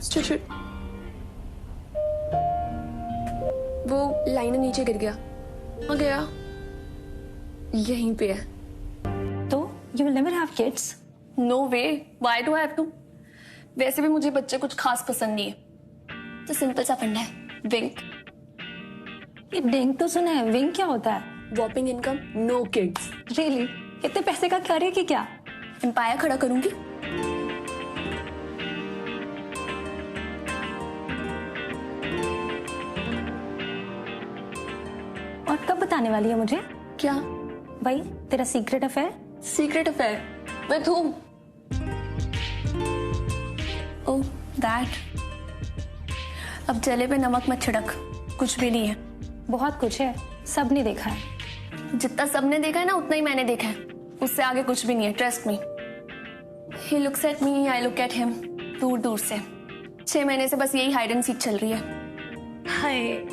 छुट वो लाइनर नीचे गिर गया। कहाँ गया? यहीं पे है। तो you will never have kids? No way, why do I have to? वैसे भी मुझे बच्चे कुछ खास पसंद नहीं है, तो सिंपल सा फंडा है, विंक। ये डिंग तो सुना है, विंग क्या होता है? Whopping income, no kids. Really? इतने पैसे का करेगी क्या? एम्पायर खड़ा करूंगी। और कब बताने वाली है मुझे? क्या? भाई तेरा secret affair? Secret affair with whom? Oh that. अब जले पे नमक मत छिड़क, कुछ भी नहीं है। बहुत कुछ है, सब ने देखा है। जितना सबने देखा है ना उतना ही मैंने देखा है, उससे आगे कुछ भी नहीं है, trust me. He looks at me, I look at him, दूर दूर से। 6 महीने से बस यही हाइड एंड सीक चल रही है। हाय,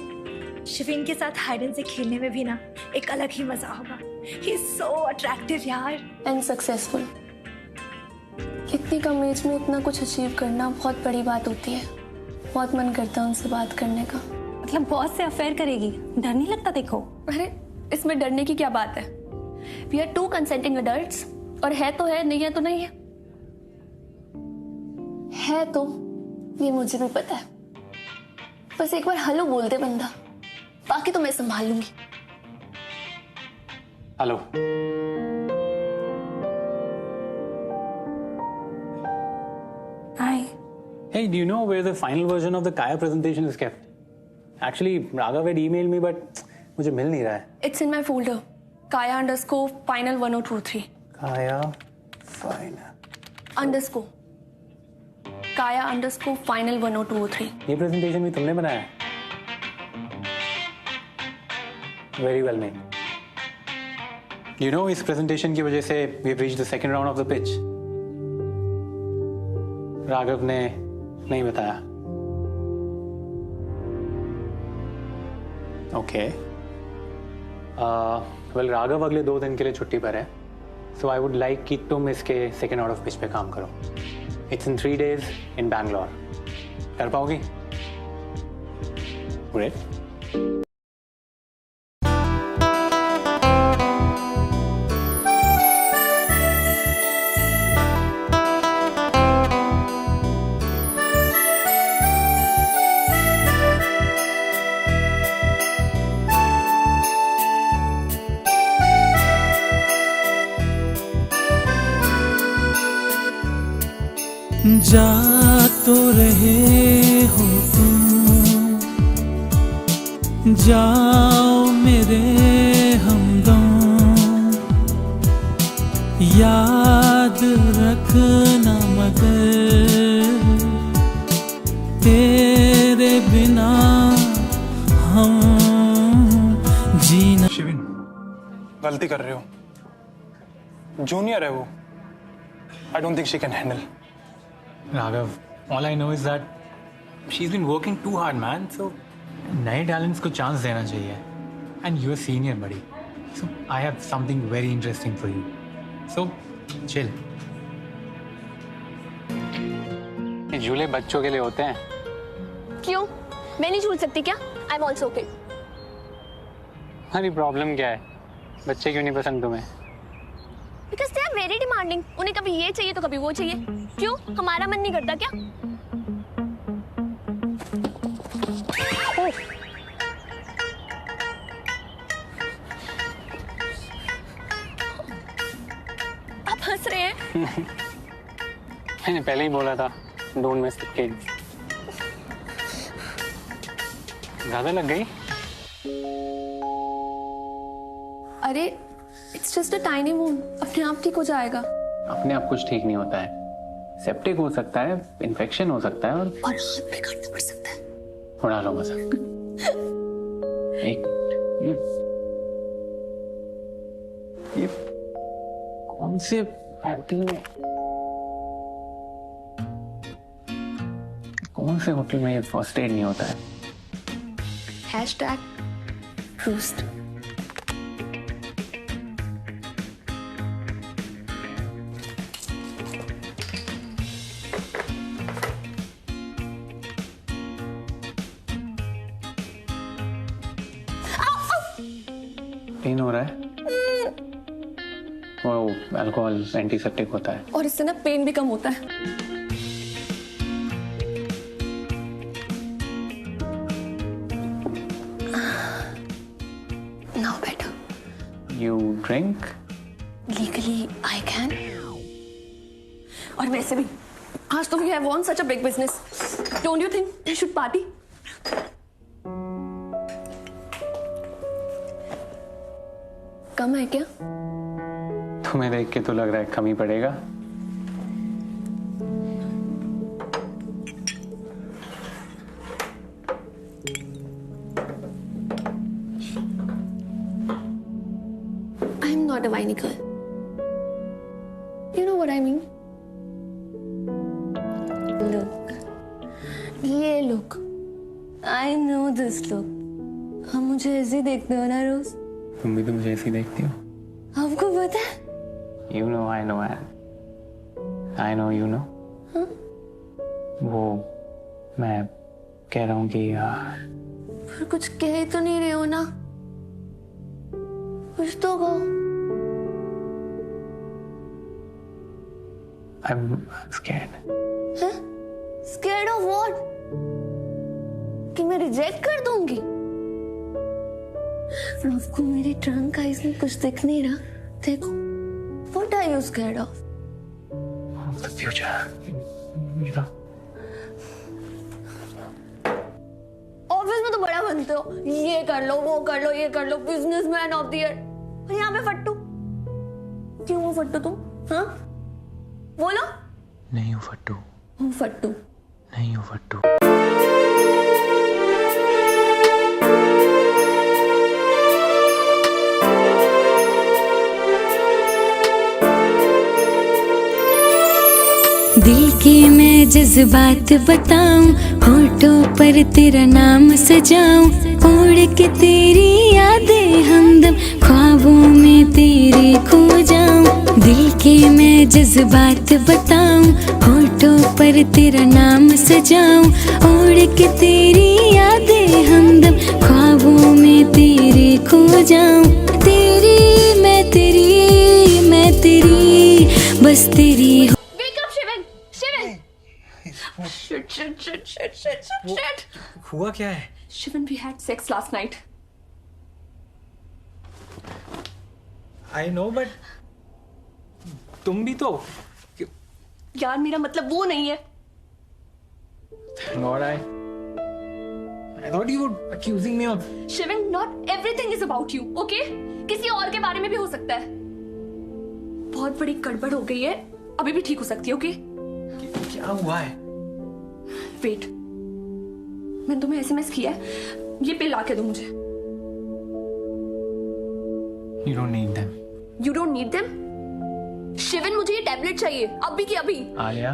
शिविन के साथ हाइड एंड सीक खेलने में भी ना एक अलग ही मजा होगा। ही इज सो अट्रैक्टिव यार, एंड सक्सेसफुल। इतनी कम एज में इतना कुछ अचीव करना बहुत बड़ी बात होती है। बहुत मन करता है उनसे बात करने का। मतलब बहुत से अफेयर करेगी, डर नहीं लगता? देखो अरे इसमें डरने की क्या बात है? वी आर 2 कंसेंटिंग अडल्ट्स, और है तो है, नहीं है तो नहीं है। है तो ये मुझे भी पता है, बस एक बार हेलो बोल दे बंदा, बाकी तो मैं संभाल लूंगी। Hello. Hi. Hey, do you know where the final version of the Kaya presentation is kept? Actually, Raghav had emailed me, but मुझे मिल नहीं रहा है। It's in my folder. Kaya_final 1023. Kaya final. _ Kaya_final 10203. ये presentation भी तुमने बनाया है? Very well made. You know, इस presentation की वजह से we've reached the second round of the pitch. Raghav ने नहीं बताया। Okay. Well, राघव अगले 2 दिन के लिए छुट्टी पर है, so I would like कि तुम इसके second out of pitch पे काम करो। It's in 3 days in Bangalore. कर पाओगी? Great. जा तो रहे हो तुम, जाओ मेरे हमदम, याद रखना मगर तेरे बिना हम जीना। शिविन, गलती कर रहे हो। जूनियर है वो। I don't think she can handle. Raghav, all I know is that she's been working too hard, man. So, नए talents को chance देना चाहिए. And you're a senior, buddy. So, I have something very interesting for you. So, chill. ये झूले बच्चों के लिए होते हैं। क्यों? मैं नहीं झूल सकती क्या? I am also okay. हमारी प्रॉब्लम क्या है? बच्चे क्यों नहीं पसंद तुम्हें? Because they are very demanding. उन्हें कभी ये चाहिए तो कभी वो चाहिए। क्यों? हमारा मन नहीं करता क्या? आप हंस रहे हैं? मैंने पहले ही बोला था, डोंट मिस द किड्स। ज्यादा लग गई? अरे it's just a tiny wound, अपने आप ठीक हो जाएगा। अपने आप कुछ ठीक नहीं होता है। सेप्टिक हो सकता है, इन्फेक्शन हो सकता है, और हाथ पे काटना पड़ सकता है। उड़ा लो मजाक। एक ये कौन से होटल में ये फर्स्ट एड नहीं होता है? #Roost। पेन हो रहा है? वो अल्कोहल एंटीसेप्टिक होता है। और इससे ना पेन भी कम होता है। Now better. You drink? Legally, I can. और वैसे भी आज तो we have won such a big business. Don't you think I should party? कम है क्या? तुम्हें देख के तो लग रहा है कम ही पड़ेगा। I'm not a whiny girl. You know what I mean? Look. ये look. I know this look. हम मुझे ऐसे ही देखते हो ना रोज? तुम भी तो मुझे ऐसे ही देखती हो। आपको पता है? You know, I know, I know, you know. हाँ? वो मैं कह रहा हूँ कि पर कुछ कह ही तो नहीं रहे हो ना? कुछ तो कहो। I'm scared. हैं? Scared of what? कि मैं रिजेक्ट कर दूंगी? आपको मेरी ट्रंक आइज में कुछ दिख नहीं रहा? देखो, what are you scared of? The future. You know. Office में तो बड़ा बनते हो, ये कर लो, वो कर लो, ये कर लो, बिजनेसमैन ऑफ द ईयर। और यहाँ पे फट्टू। क्यों हो फट्टू तुम? हाँ? बोलो। नहीं हो फट्टू। हूँ फट्टू। नहीं हो फट्टू। दिल के मैं जज्बात बताऊं, होठों पर तेरा नाम सजाऊं, उड़ के तेरी यादें हमदम ख्वाबों में तेरे खो जाऊं। दिल के मैं जज्बात बताऊं, होठों पर तेरा नाम सजाऊं, उड़ के तेरी यादें हमदम ख्वाबों में तेरे खो जाऊं। तेरी मैं तेरी बस तेरी हो। Shit. हुआ क्या है? Shivan, we had sex last night. I know, but तुम भी तो। यार मेरा मतलब वो नहीं है। God, I thought you were accusing me of. Shivan, not everything is about you, okay? किसी और के बारे में भी हो सकता है। बहुत बड़ी गड़बड़ हो गई है, अभी भी ठीक हो सकती है, okay? क्या हुआ है? वेट, मैंने तुम्हें एसएमएस किया है, ये पिल लाके दो मुझे। You don't need them. You don't need them? Sivan, मुझे ये टैबलेट चाहिए, अभी की अभी। Alia,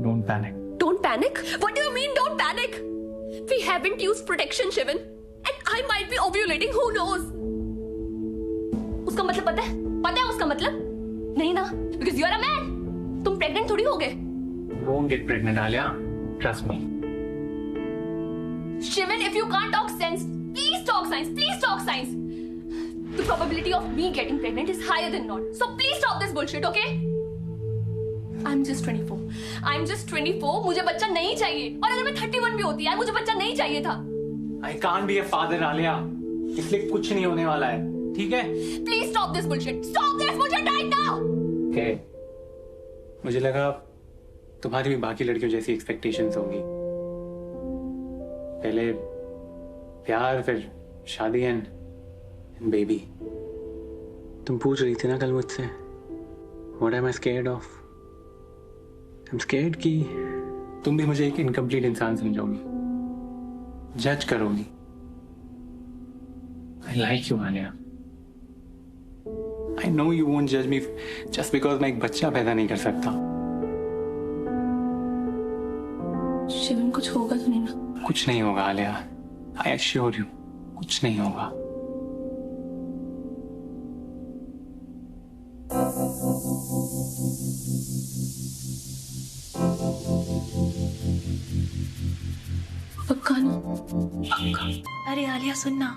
don't panic. Don't panic? What do you mean don't panic? We haven't used protection, Shivan, and I might be ovulating. Who knows? उसका मतलब पता है? पता है उसका मतलब? नहीं ना? Because you're a man. तुम प्रेग्नेंट थोड़ी हो गए। Won't get pregnant, Alia. Trust me. Shivan, if you can't talk sense, please talk science. Please talk science. The probability of me getting pregnant is higher than not. So please stop this bullshit, okay? I'm just 24. I'm just 24. मुझे बच्चा नहीं चाहिए। और अगर मैं 31 भी होती यार, मुझे बच्चा नहीं चाहिए था। I can't be a father, Alia. इसलिए कुछ नहीं होने वाला है, ठीक है? Please stop this bullshit. Stop this bullshit right now. Okay. मुझे लगा तुम्हारी भी बाकी लड़कियों जैसी एक्सपेक्टेशंस होंगी। पहले प्यार, फिर शादी एंड बेबी। तुम पूछ रही थी ना कल मुझसे, What am I scared of? I'm scared कि तुम भी मुझे एक इनकम्प्लीट इंसान समझोगी, जज करोगी। I like you, Alia. I know you won't judge me just because मैं एक बच्चा पैदा नहीं कर सकता। शिवन, कुछ होगा तो नहीं ना? कुछ नहीं होगा आलिया, आई एश्योर यू, कुछ नहीं होगा। पक्का ना? अरे आलिया सुनना,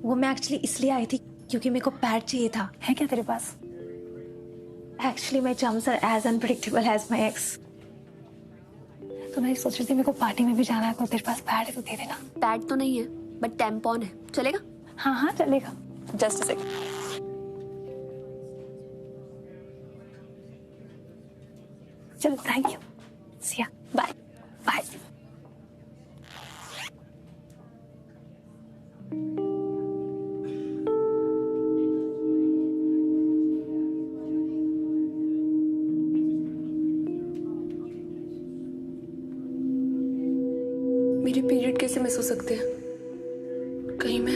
वो मैं एक्चुअली इसलिए आई थी क्योंकि मेरे को पैड चाहिए था। है क्या तेरे पास? Actually my chums are as unpredictable as my ex. तो मैं सोच रही थी मेरे को पार्टी में भी जाना है, तो तेरे पास पैड है तो दे देना। पैड तो नहीं है बट टैम्पॉन है, चलेगा? हाँ हाँ चलेगा। Just a second. चलो thank you, Siya bye bye. मेरे पीरियड कैसे मिस हो सकते हैं? कहीं मैं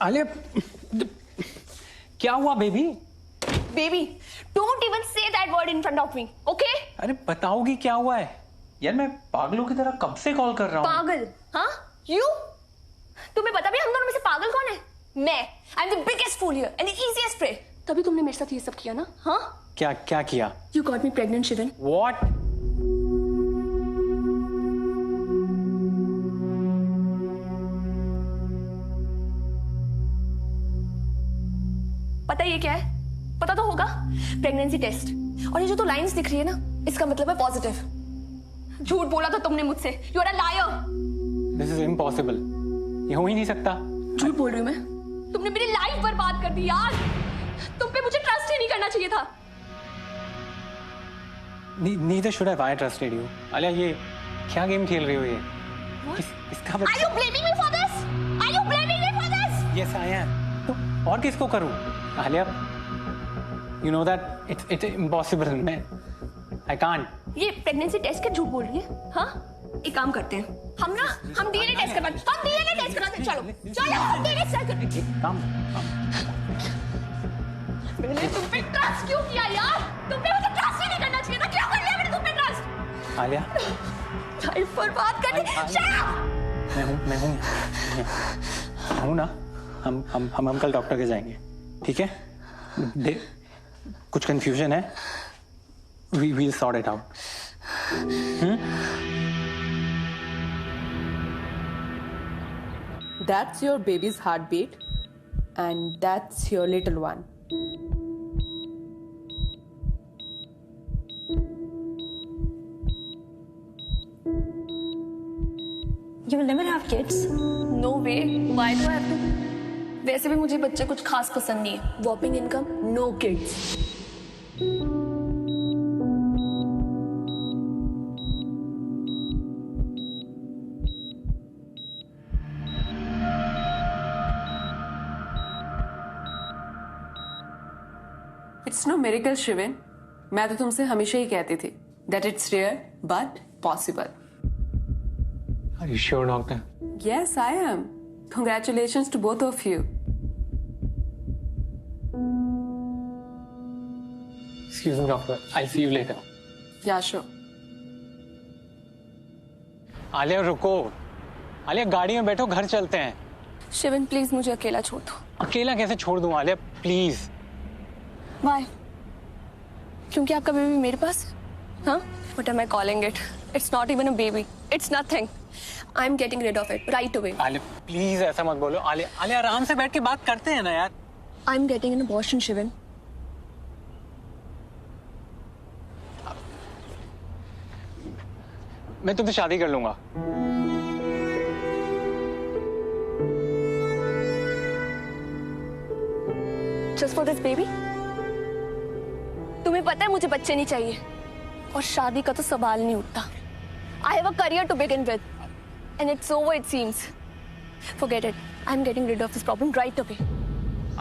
आलिया, क्या हुआ baby? Baby don't even say that word in front of me, okay? अरे बताओगी क्या हुआ है? यार मैं पागलों की तरह कब से कॉल कर रहा हूँ। पागल? हाँ यू? तुम्हें पता भी हम दोनों में से पागल कौन है? मैं। I am the biggest fool here and the easiest prey. तभी तुमने मेरे साथ ये सब किया ना? हाँ क्या क्या किया? You got me pregnant Shivan. What? पता ये क्या है? पता तो होगा, प्रेगनेंसी टेस्ट। और ये जो तो लाइंस दिख रही है ना, इसका मतलब है पॉजिटिव। झूठ बोला तो तुमने मुझसे। You are a liar. This is impossible, ये हो ही नहीं सकता। झूठ बोल रही हूँ मैं? तुमने मेरी लाइफ बर्बाद कर दी यार। तुम पे मुझे ट्रस्ट ही नहीं करना चाहिए था। Neither should have I trusted you. Alia, ये क्या गेम खेल रही हो ये? इसका Are you blaming me for this? Are you blaming me for this? Yes, I am. तो और किसको करूं? Alia, you know that it's impossible. मैं I can't. ये प्रेगनेंसी टेस्ट के झूठ बोल रही है? हाँ? एक काम करते हैं, हम डीएनए टेस्ट करवाते हैं। हम डीएनए टेस्ट कराते हैं। चलो चलो हम डीएनए टेस्ट करते हैं। काम मैंने तुम पे ट्रस्ट क्यों किया यार? तुमने मुझे ट्रस्ट ही नहीं करना चाहिए था। क्यों कर लिया मैंने तुम पे ट्रस्ट? आलिया, लाइफ बर्बाद कर दी। Shut up! मैं हूँ ना। हम कल डॉक्टर के जाएंगे, ठीक है? कुछ कंफ्यूजन है, we'll sort it out. That's your baby's heartbeat, and that's your little one. You will never have kids. No way. Why do I have to? वैसे भी मुझे बच्चे कुछ खास पसंद नहीं है। Whopping income, no kids. It's no miracle, Shriven. मैं तो तुमसे हमेशा ही कहती थी that it's rare but possible. Are you sure, doctor? Yes, I am. Congratulations to both of you. Excuse me, doctor. I'll see you later. Yeah, sure. Alia रुको। आलिया गाड़ी में बैठो, घर चलते हैं। शिवन प्लीज मुझे अकेला छोड़ दो। अकेला कैसे छोड़ दूं आलिया, प्लीज। Why? क्योंकि आपका बेबी मेरे पास है? हाँ? What am I calling it? It's not even a baby. It's nothing. I'm getting rid of it right away. Alia please ऐसा मत बोलो। आलिया आलिया आराम से बैठ के बात करते हैं ना यार। I'm getting an abortion, Shivan. मैं तुमसे शादी कर लूंगा। Just for this baby? तुम्हें पता है मुझे बच्चे नहीं चाहिए और शादी का तो सवाल नहीं उठता। I have a career to begin with, and it's over it seems. Forget it. I'm getting rid of this problem right away.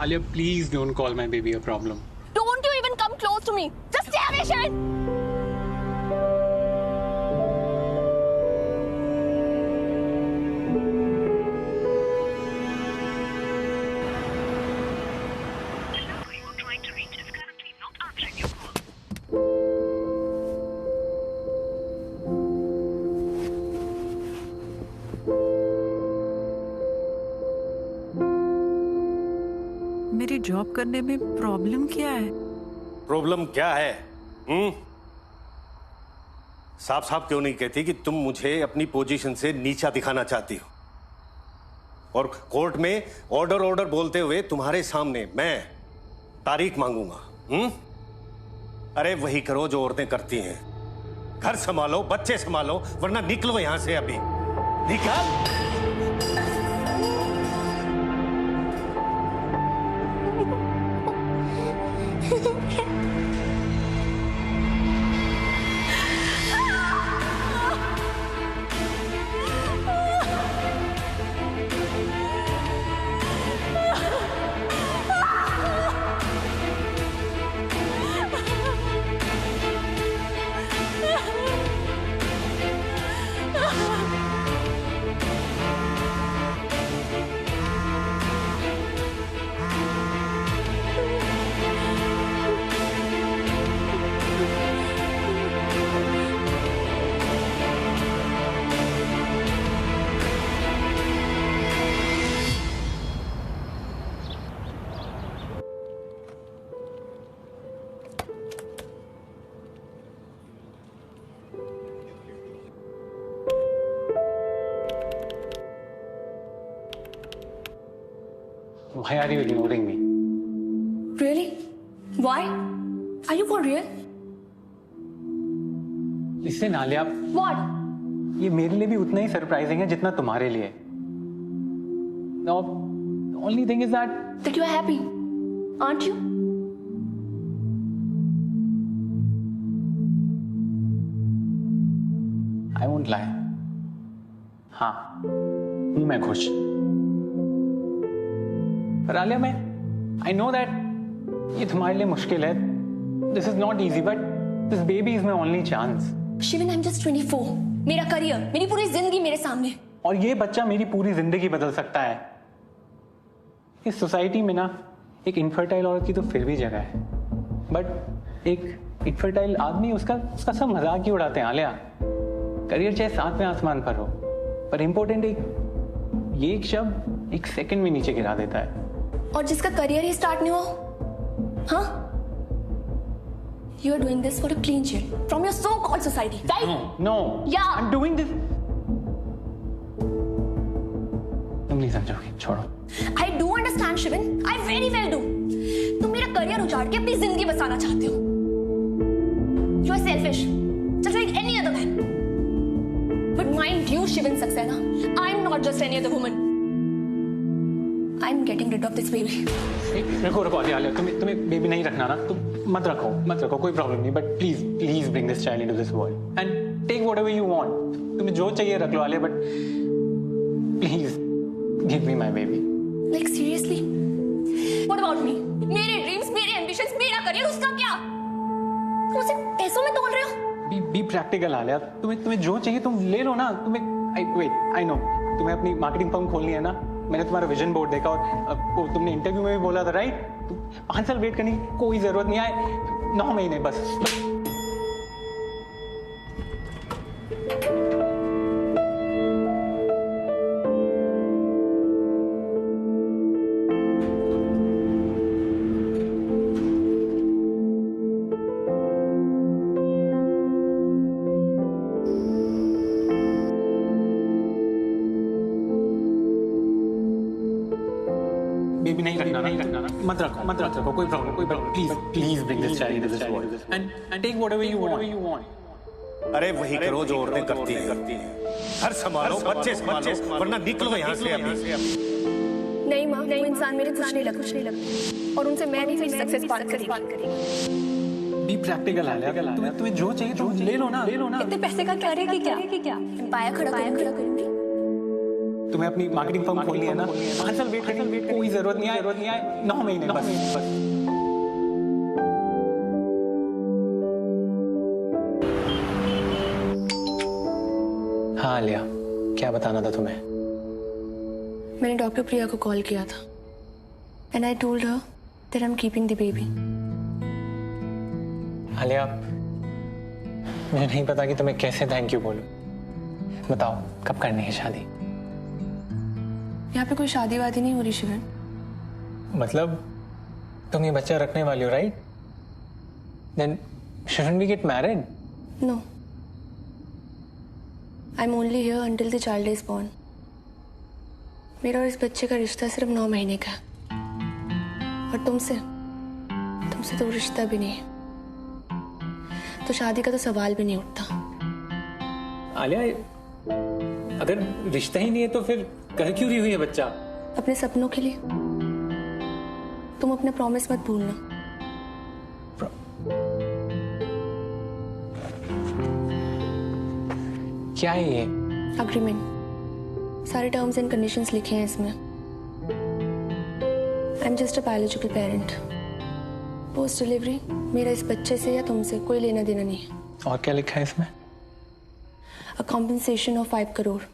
Alia please don't call my baby a problem. Don't you even come close to me. Just stay away, Shivan. मेरी job करने में problem क्या है? Problem क्या है? साफ साफ क्यों नहीं कहती कि तुम मुझे अपनी पोजीशन से नीचा दिखाना चाहती हो? और कोर्ट में ऑर्डर बोलते हुए तुम्हारे सामने मैं तारीख मांगूंगा। अरे वही करो जो औरतें करती हैं, घर संभालो, बच्चे संभालो, वरना निकलो यहां से अभी। निकल। Why are you ignoring me? Really? Why? Are you for real? Listen, Alia. What? ये मेरे लिए भी उतना ही सरप्राइजिंग है जितना तुम्हारे लिए। Now, the only thing is that you are happy, aren't you? I won't lie. हाँ, हूँ मैं खुश। पर आलिया I know that ये तुम्हारे लिए मुश्किल है। This is not easy, but this baby is my only chance. Shivan, I'm just 24. मेरा करियर, मेरी पूरी जिंदगी मेरे सामने। और ये बच्चा मेरी पूरी जिंदगी बदल सकता है। इस सोसाइटी में ना एक इनफर्टाइल औरत की तो फिर भी जगह है, बट एक इनफर्टाइल आदमी उसका सब मजाक ही उड़ाते हैं। आलिया, करियर चाहे सातवें आसमान पर हो, पर इम्पोर्टेंट एक शब्द एक सेकंड में नीचे गिरा देता है। और जिसका करियर ही स्टार्ट नहीं हुआ, हाँ? You are doing this for a clean sheet from your so-called society, right? No. Yeah. I'm doing this. तुम नहीं समझोगे, छोड़ो। I do understand, Shivan. I very well do. तुम मेरा करियर उजाड़ के अपनी जिंदगी बसाना चाहते हो। You are selfish, just like any other man. But mind you, Shivan Saxena, I'm not just any other woman. I'm getting rid of this baby. रुको आलिया, तुम्हें बेबी नहीं रखना ना, तुम मत रखो, कोई प्रॉब्लम नहीं, but please bring this child into this world and take whatever you want. तुम्हें जो चाहिए रख लो Alia, but please give me my baby. Like seriously? What about me? मेरे ड्रीम्स, मेरे एम्बिशंस, मेरा करियर, उसका क्या? तुम उसे पैसों में तोल रहे हो? बी प्रैक्टिकल आलिया, तुम्हें जो चाहिए तुम ले लो ना। आई नो तुम्हें अपनी मार्केटिंग फर्म खोलनी है ना। मैंने तुम्हारा विजन बोर्ड देखा और तुमने इंटरव्यू में भी बोला था, राइट? 5 साल वेट करने की कोई जरूरत नहीं है, 9 महीने बस। बेबी नहीं रखना, मत रखो, कोई problem, please bring this child into this world and take whatever you want. अरे वही करो जो औरतें करती हैं, घर संभालो, बच्चे संभालो, वरना निकलो यहाँ से अभी। नहीं माँ, वो इंसान मेरे कुछ नहीं लगते, और उनसे मैं नहीं मेरी सक्सेस पार करेगी। बी प्रैक्टिकल आलिया, तुम्हें जो चाहिए तुम ले लो ना। इतने पैसे का क्या रहेगा? क्या एम्पायर खड़ा करूंगी। तुम्हें अपनी मार्केटिंग फर्म खोलनी है ना, 5 साल वेट करने की कोई जरूरत नहीं है, 9 महीने बस। हाँ आलिया, क्या बताना था तुम्हें? मैंने डॉक्टर प्रिया को कॉल किया था and I told her that I am keeping the baby. Alia, मुझे नहीं पता कि तुम्हें कैसे थैंक यू बोलूं। बताओ कब करनी है शादी? यहाँ पे कोई शादी वादी नहीं हो रही शिवन। मतलब तुम ये बच्चा रखने वाली हो, right? Then shouldn't we get married? No. I'm only here until the child is born. मेरा और इस बच्चे का रिश्ता सिर्फ 9 महीने का है। और तुमसे तो रिश्ता भी नहीं है, तो शादी का तो सवाल भी नहीं उठता। आलिया, अगर रिश्ता ही नहीं है तो फिर कर क्यों रही हुई है बच्चा? अपने सपनों के लिए। तुम अपने प्रॉमिस मत भूलना। क्या है ये? अग्रीमेंट, सारे टर्म्स एंड कंडीशंस लिखे हैं इसमें। I am just a biological parent. Post delivery मेरा इस बच्चे से या तुमसे कोई लेना देना नहीं है। और क्या लिखा है इसमें? A compensation of 5 crore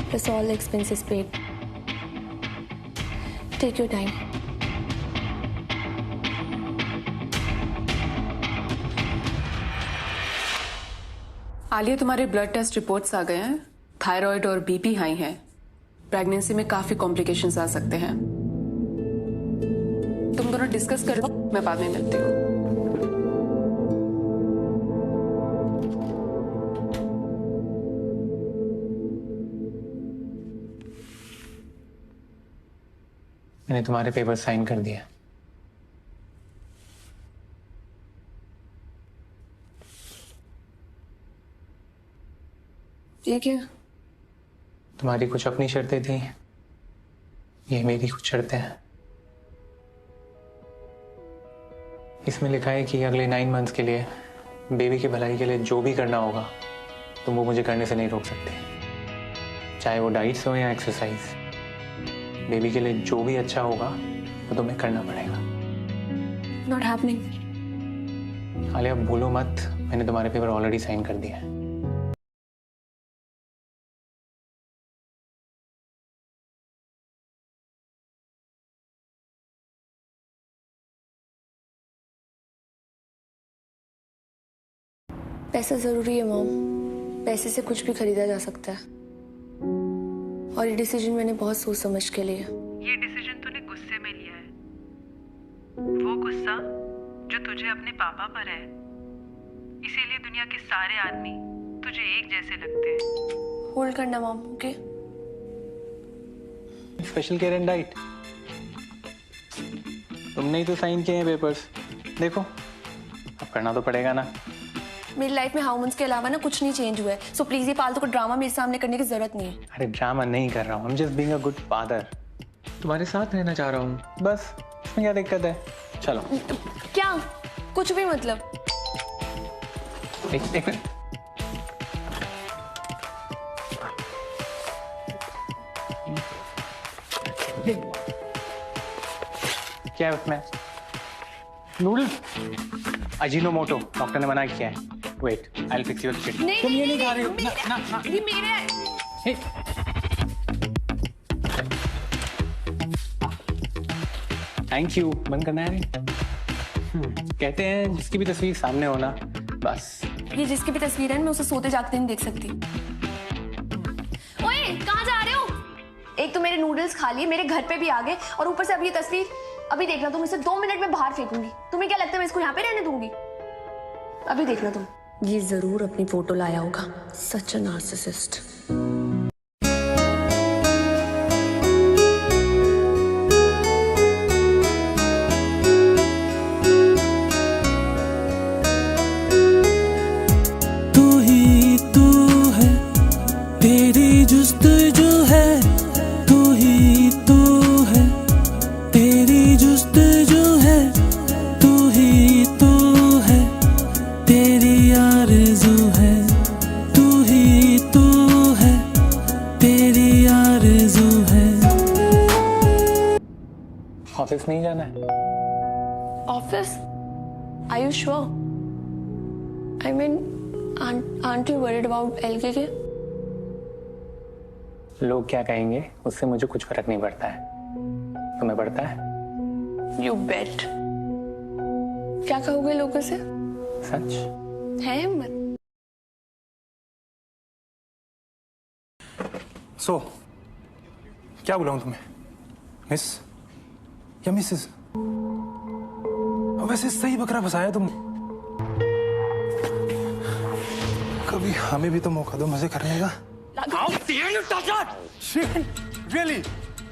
plus all expenses paid. Take your time. Alia, तुम्हारे ब्लड टेस्ट रिपोर्ट्स आ गए हैं। थायराइड और बीपी हाई है। प्रेगनेंसी में काफी कॉम्प्लिकेशंस आ सकते हैं। तुम दोनों डिस्कस कर लो, मैं बाद में मिलती हूँ। मैंने तुम्हारे पेपर साइन कर दिया। ये क्या? तुम्हारी कुछ अपनी शर्तें थी, ये मेरी कुछ शर्तें हैं। इसमें लिखा है कि अगले 9 मंथ्स के लिए बेबी की भलाई के लिए जो भी करना होगा तुम वो मुझे करने से नहीं रोक सकते, चाहे वो डाइट्स हो या एक्सरसाइज। बेबी के लिए जो भी अच्छा होगा वो तुम्हें करना पड़ेगा। Not happening. आलिया, भूलो मत, मैंने तुम्हारे पेपर ऑलरेडी साइन कर दिए हैं। पैसा जरूरी है मॉम, पैसे से कुछ भी खरीदा जा सकता है। और ये डिसीजन मैंने बहुत सोच समझ के लिया। ये डिसीजन तूने गुस्से में लिया है, वो गुस्सा जो तुझे अपने पापा पर है। इसीलिए दुनिया के सारे आदमी तुझे एक जैसे लगते हैं। होल्ड करना mom, okay? Special care and diet, तुमने ही तो साइन किए हैं पेपर्स, देखो अब करना तो पड़ेगा ना। मेरी लाइफ में हार्मोन्स के अलावा ना कुछ नहीं चेंज हुआ है, सो प्लीज ये फालतू का ड्रामा मेरे सामने करने की जरूरत नहीं है। अरे ड्रामा नहीं कर रहा हूँ, I'm just being a good father। तुम्हारे साथ रहना चाह रहा हूँ, बस इसमें क्या दिक्कत है? चलो। क्या? कुछ भी मतलब? एक मिनट। क्या है उसमें? नूडल? अजीनोमोटो, डॉक्टर ने मना किया है। Wait, I will fix your shit. तुम ये नहीं खा रही हो। ना। ये मेरे। हे। Thank you. बंद करना है। कहते हैं जिसकी भी तस्वीर सामने हो ना, बस। ये जिसकी भी तस्वीर है मैं उसे सोते जागते नहीं देख सकती। ओए, कहाँ जा रहे हो? एक तो मेरे नूडल्स खा लिए, मेरे घर पे भी आ गए, और ऊपर से अब ये तस्वीर। अभी देखना तुम, इसे 2 मिनट में बाहर फेंकूंगी। तुम्हें क्या लगता है मैं इसको यहाँ पे रहने दूंगी? अभी देखना तुम। ये जरूर अपनी फोटो लाया होगा। सच अ नार्सिसिस्ट। तू ही तू है, तेरी जुस्तजू है। तू ही तू है, तेरी जुस्तजू है। तू ही तू है, तेरी आरज़ू है। तू ही तू है, तेरी आरज़ू है। ऑफिस नहीं जाना है? Office? Are you sure? I mean, aren't you worried about LKK? लोग क्या कहेंगे उससे मुझे कुछ फर्क नहीं पड़ता है, तुम्हें पड़ता है? You bet. क्या कहोगे लोगों से? सच है हिम्मत? सो क्या बुलाऊं तुम्हें? मिस या मिसेस? वैसे सही बकरा फंसाया तुमने। कभी हमें भी तो मौका दो मजे करने का। dare you touch her? Shivan, really?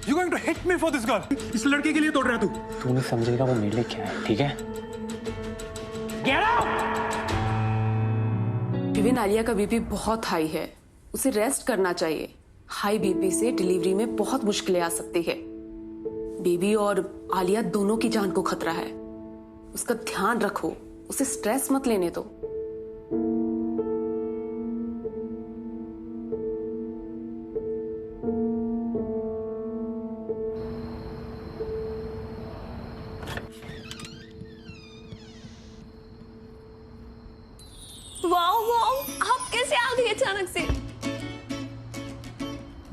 You going to hit me for this girl? इस लड़के के लिए तोड़ रहा है तू? तू नहीं समझेगा वो मेरे लिए क्या है, ठीक है? Get out! शिविन, आलिया का बीपी बहुत हाई है, उसे रेस्ट करना चाहिए। हाई बीपी से डिलीवरी में बहुत मुश्किलें आ सकती है। बेबी और आलिया दोनों की जान को खतरा है। उसका ध्यान रखो, उसे स्ट्रेस मत लेने दो। वाओ वाओ, आप कैसे आ गए अचानक से?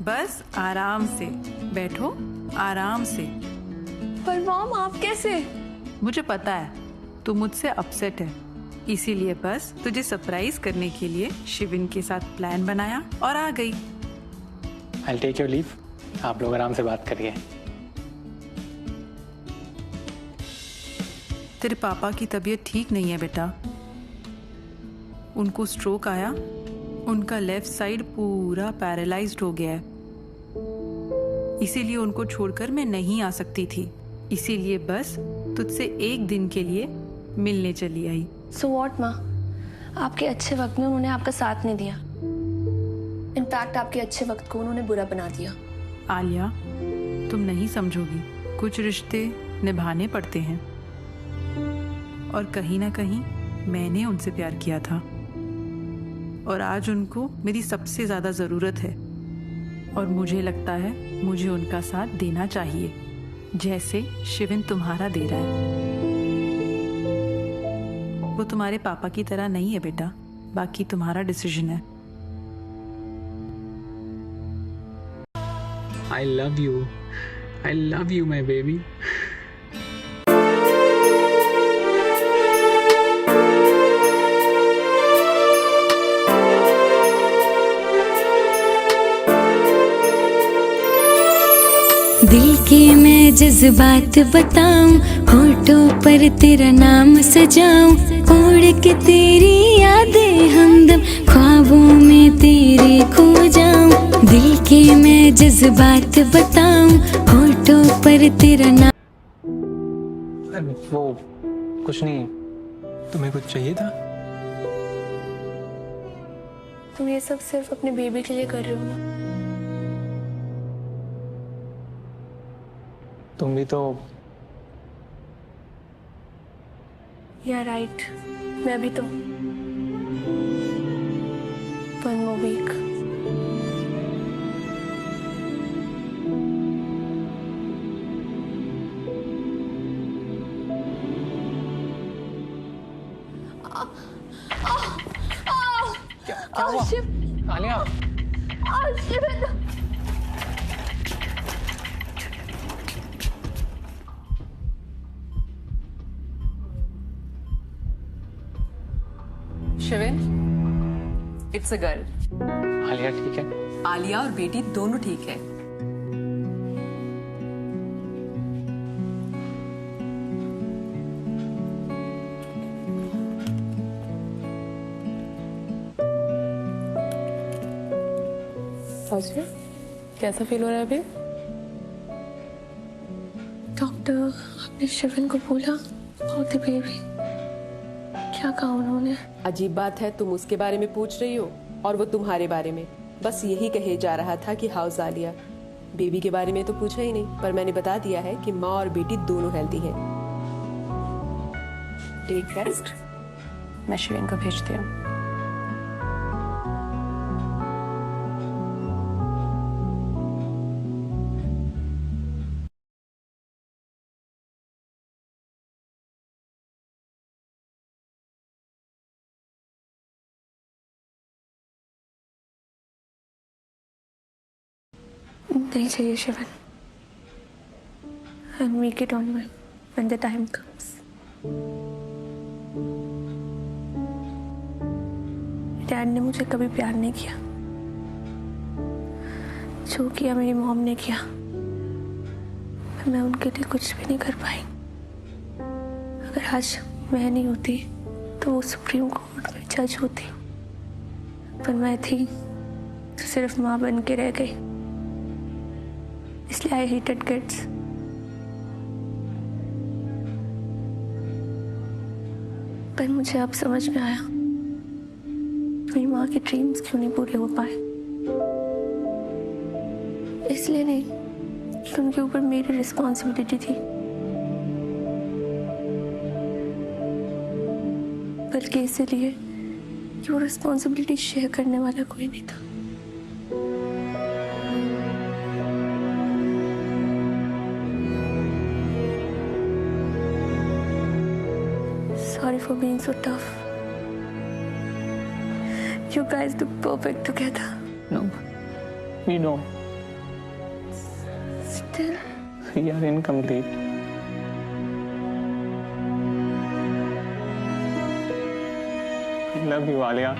बस आराम से बैठो, आराम से। पर मॉम, आप कैसे? मुझे पता है तू मुझसे अपसेट है, इसीलिए बस तुझे सरप्राइज करने के लिए शिविन के साथ प्लान बनाया और आ गई। I'll take your leave. आप लोग आराम से बात करिए। तेरे पापा की तबीयत ठीक नहीं है बेटा, उनको स्ट्रोक आया, उनका लेफ्ट साइड पूरा पैरालाइज्ड हो गया है, इसीलिए उनको छोड़कर मैं नहीं आ सकती थी, इसीलिए बस तुझसे एक दिन के लिए मिलने चली आई। सो व्हाट माँ, आपके अच्छे वक्त में उन्होंने आपका साथ नहीं दिया, इनफैक्ट आपके अच्छे वक्त को उन्होंने बुरा बना दिया। आलिया, तुम नहीं समझोगी, कुछ रिश्ते निभाने पड़ते हैं और कहीं ना कहीं मैंने उनसे प्यार किया था और आज उनको मेरी सबसे ज्यादा जरूरत है और मुझे लगता है मुझे उनका साथ देना चाहिए, जैसे शिविन तुम्हारा दे रहा है। वो तुम्हारे पापा की तरह नहीं है बेटा, बाकी तुम्हारा डिसीजन है। I love you. I love you, my baby. दिल के मैं जज्बात बताऊं, होठों पर तेरा नाम सजाऊं, उड़ के तेरी यादें हमदम ख्वाबों में तेरे खो जाऊं। दिल के मैं जज्बात बताऊं, होठों पर तेरा नाम। वो कुछ नहीं, तुम्हें कुछ चाहिए था? तुम ये सब सिर्फ अपने बेबी के लिए कर रहे हो ना? तुम भी तो। या राइट, मैं भी तो 1 more week। क्या हुआ? Alia, Shivin, it's a girl. Alia ठीक है? आलिया और बेटी दोनों ठीक है। कैसा फील हो रहा है अभी? डॉक्टर, आपने शिविन को बोला about the baby? क्या कहा उन्होंने? अजीब बात है, तुम उसके बारे में पूछ रही हो और वो तुम्हारे बारे में। बस यही कहे जा रहा था कि हाउस आलिया। बेबी के बारे में तो पूछा ही नहीं, पर मैंने बता दिया है कि माँ और बेटी दोनों हेल्दी हैं। Take rest. मैं शिविन को भेजती हूँ। नहीं चाहिए Shivan. I'll make it on when the time comes. Dad ने मुझे कभी प्यार नहीं किया, जो किया मेरी मॉम ने किया। मैं उनके लिए कुछ भी नहीं कर पाई। अगर आज मैं नहीं होती तो वो सुप्रीम कोर्ट में जज होती, पर मैं थी तो सिर्फ माँ बन के रह गई, इसलिए आई हेटेड किड्स। पर मुझे अब समझ में आया मेरी माँ के ड्रीम्स क्यों नहीं पूरे हो पाए। इसलिए नहीं कि उनके ऊपर मेरी रिस्पॉन्सिबिलिटी थी, बल्कि इसलिए कि वो रिस्पॉन्सिबिलिटी शेयर करने वाला कोई नहीं था। Sorry for being so tough. You guys look perfect together. No, we don't. Still, We are incomplete. I love you, Alia.